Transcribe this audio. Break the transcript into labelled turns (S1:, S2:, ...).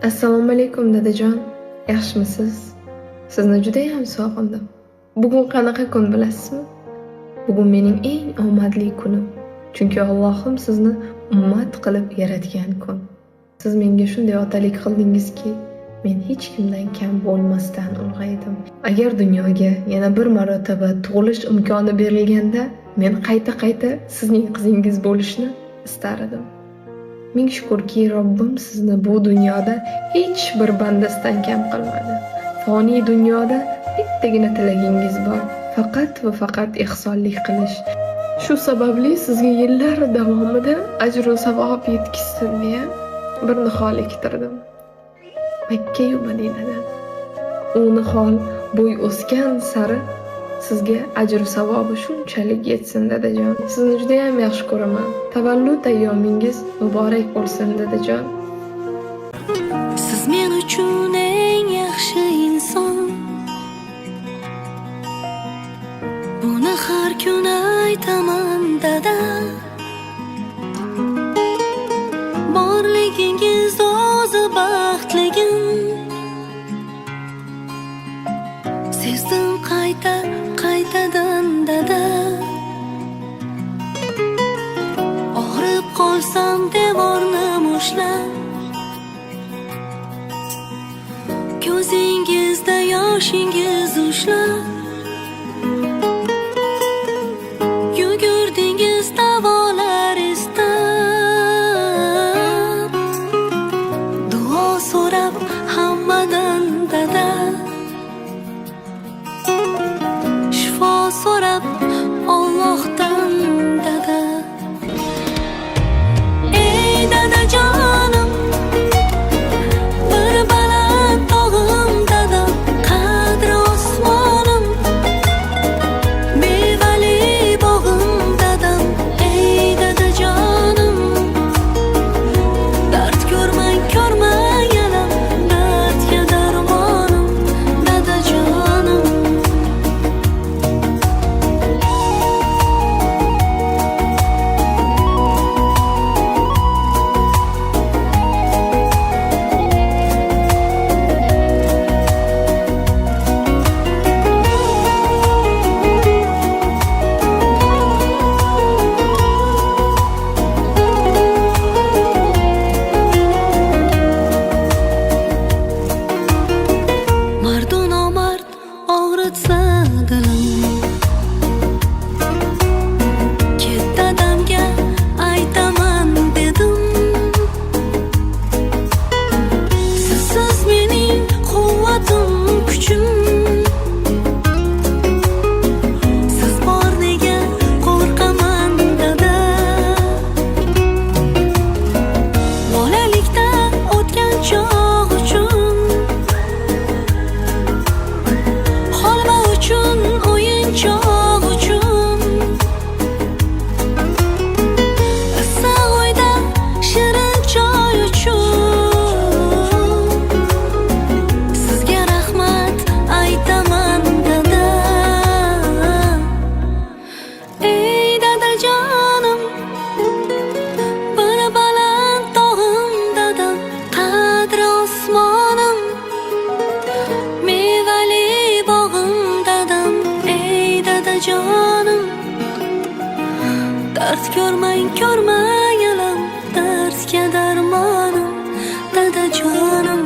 S1: Assalomu alaykum dadajon. Yaxshimisiz? Sizni juda ham sog'indim. Bugun qanaqa kun bilasizmi? Bugun mening eng omadli kunim. Chunki Allohim sizni ummat qilib yaratgan kun. Siz menga shunday otalik qildingizki, men hech kimdan kam bo'lmasdan ulg'aydim. Agar dunyoga yana bir marotaba tug'ilish imkoni berilganda, men qayta sizning qizingiz bo'lishni istardim. Ming shukrki, Robbim sizni bu dunyoda hech bir bandasidan kam qilmadi. Foniy dunyoda bittagina tilagingiz bor, faqat va faqat ihsonlik qilish. Shu sababli sizga yillar davomida ajr va savob yetkazsin deya bir nihol ektirdim. Makka yu Madinadan. U nihol bo'y o'sgan sari sizga ajr savobi shunchalik yetsin dadajon. Sizni juda ham yaxshi ko'raman. Tavallud ayyomingiz muborak bo'lsin dadajon.
S2: Siz men uchun eng yaxshi inson. Buni har kun aytaman dada. Borligingiz o'zi baxtligim. Sezdim qaytadan dada. Og'rib qolsam devorni mushlab, ko'zingizda yoshingiz ushlab, yugurdingiz davolar istab, duo so'rab hammadan dada. Shifo so'rab Allohdan dada. Ey dadajonim, bir baland tog'im dadam, qadri osmonim, mevali bog'im dadam. Ey dadajonim, dard ko'rmang alam, dardga darmonim dadajonim. Mardu nomard og'ritsa dilim, ket dadamga aytaman dedim. Sizsiz mening quvvatim, kuchim. Siz bor nega qo'rqaman dada. Bolalikda o'tgan chog' uchun, holva uchun, o'yinchoq uchun, issiq uyda shirin choy uchun, sizga rahmat aytaman dada. Ey dadajonim, bir baland tog'im dadam, qadri osmonim, mevali bog'im dadam. Ey dadajonim, dard ko'rmang alam, dardga darmonim dadajonim.